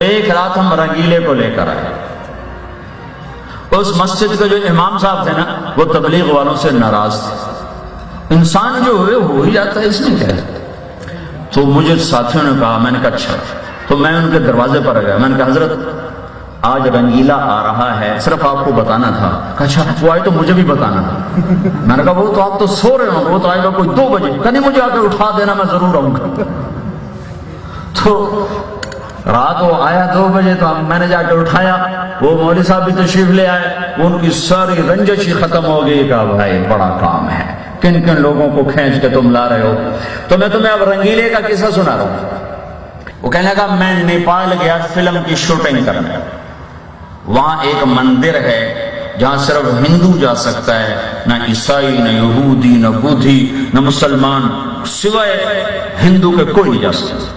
ایک رات ہم رنگیلے کو لے کر آئے. اس مسجد کے جو امام صاحب تھے نا وہ تبلیغ والوں سے ناراض تھے. انسان جو ہوئے ہو ہی جاتا ہے اس میں کیا ہے. تو مجھے ساتھیوں نے کہا, میں نے کہا اچھا. تو میں ان کے دروازے پر گیا, میں نے کہا حضرت آج رنگیلا آ رہا ہے, صرف آپ کو بتانا تھا. کہا اچھا وہ آئے تو مجھے بھی بتانا تھا. میں نے کہا وہ تو آپ تو سو رہے ہوں, وہ تو آئے گا کوئی 2 بجے. کہ نہیں مجھے آ کے اٹھا دینا, میں ضرور آؤں گا. تو رات وہ آیا 2 بجے, تو میں نے جا کے اٹھایا. وہ مولوی صاحب بھی تشریف لے آئے, ان کی ساری رنجش ہی ختم ہو گئی. کہا بھائی بڑا کام ہے, کن کن لوگوں کو کھینچ کے تم لا رہے ہو. تو میں تمہیں اب رنگیلے کا قصہ سنا رہا ہوں. وہ کہنے لگا میں نیپال گیا فلم کی شوٹنگ کرنے. وہاں ایک مندر ہے جہاں صرف ہندو جا سکتا ہے, نہ عیسائی, نہ یہودی, نہ بدھی, نہ مسلمان, سوائے ہندو کے کوئی نہیں جا سکتا.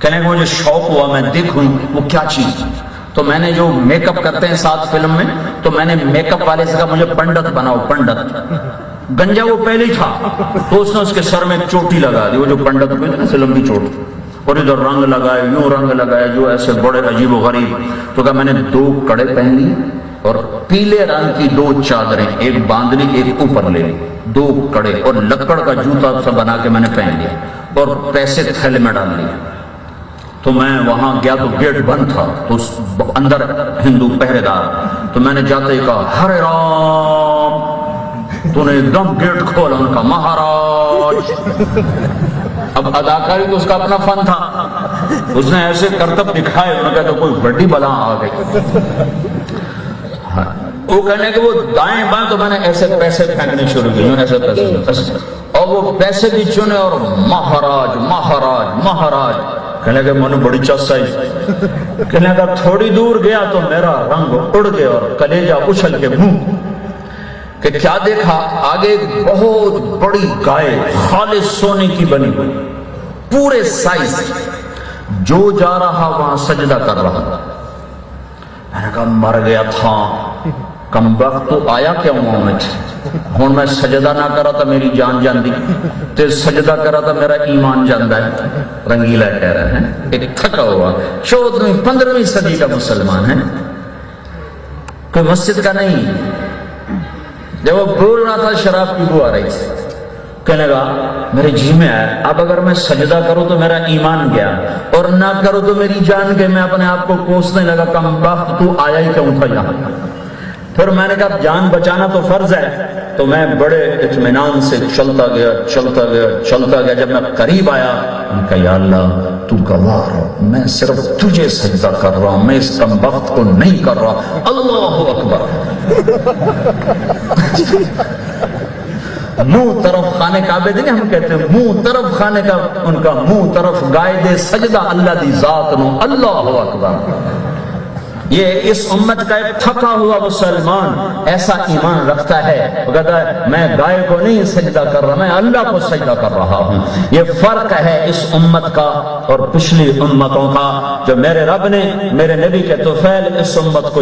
کہنے کو مجھے شوق ہوا میں دیکھوں وہ کیا چیز. تو میں نے جو میک اپ کرتے ہیں ساتھ فلم میں, تو میں نے میک اپ والے سے کہا مجھے پنڈت بناؤ. پنڈت گنجا وہ پہلے ہی تھا, تو اس نے اس کے سر میں ایک چوٹی لگا دی, وہ جو پنڈت ہوئی نا لمبی چوٹ, اور ادھر رنگ لگائے, یوں رنگ لگائے جو ایسے بڑے عجیب و غریب. تو کہا میں نے 2 کڑے پہن لی اور پیلے رنگ کی 2 چادریں, ایک باندھ لی ایک اوپر لے لی, 2 کڑے, اور لکڑ کا جوتا سب بنا کے میں نے پہن لیا, اور پیسے تھیلے میں ڈال لیے. تو میں وہاں گیا تو گیٹ بند تھا, تو اندر ہندو پہرے دار. تو میں نے جاتے ہی کہا ہرے رام, تو نے ایک دم گیٹ کھولا, ان کا مہاراج. اب اداکاری تو اس کا اپنا فن تھا, اس نے ایسے کرتب دکھائے, انہوں نے کہا تو کوئی بڑی بلا آ گئی. وہ کہنے کہ وہ دائیں بائیں, تو میں نے ایسے پیسے پھینکنے شروع کیے, ایسے پیسے, اور وہ پیسے بھی چنے, اور مہاراج مہاراج مہاراج. کہنے کہ میں بڑی چس آئی. کہنے کہ تھوڑی دور گیا تو میرا رنگ اڑ گیا اور کلیجہ اچھل کے منہ. کہ کیا دیکھا, آگے ایک بہت بڑی گائے خالص سونے کی بنی ہوئی, پورے سائز, جو جا رہا وہاں سجدہ کر رہا. میں نے کہا مر گیا تھا کم وقت, تو آیا کیا ہوں میں سجدہ نہ کرا تو میری جان جاندی, تے سجدہ کرا تو میرا ایمان جاندہ ہے. رنگیلا کہہ رہے ہیں ایک تھکا ہوا 14ویں 15ویں صدی کا مسلمان ہے, کوئی مسجد کا نہیں. جب وہ بول رہا تھا شراب کی بو آ رہی تھی. کہنے لگا میرے جی میں آیا, اب اگر میں سجدہ کروں تو میرا ایمان گیا, اور نہ کروں تو میری جان گئی. میں اپنے آپ کو کوسنے لگا کم وقت تو آیا ہی کیوں تھا یہاں. پھر میں نے کہا جان بچانا تو فرض ہے, تو میں بڑے اطمینان سے چلتا گیا چلتا گیا چلتا گیا. جب میں قریب آیا, میں نے کہا یا اللہ تو گواہ ہے, میں صرف تجھے سجدہ کر رہا ہوں, میں اس کم وقت کو نہیں کر رہا. اللہ اکبر. منہ طرف خانے کعبے دے, ہم کہتے ہیں منہ طرف خانے کا, ان کا منہ طرف گائے دے سجدہ اللہ دی ذات نو. اللہ اکبر. یہ اس امت کا ایک تھکا ہوا مسلمان ایسا ایمان رکھتا ہے, وہ کہتا ہے میں گائے کو نہیں سجدہ کر رہا, میں اللہ کو سجدہ کر رہا ہوں. یہ فرق ہے اس امت کا اور پچھلی امتوں کا, جو میرے رب نے میرے نبی کے طفیل اس امت کو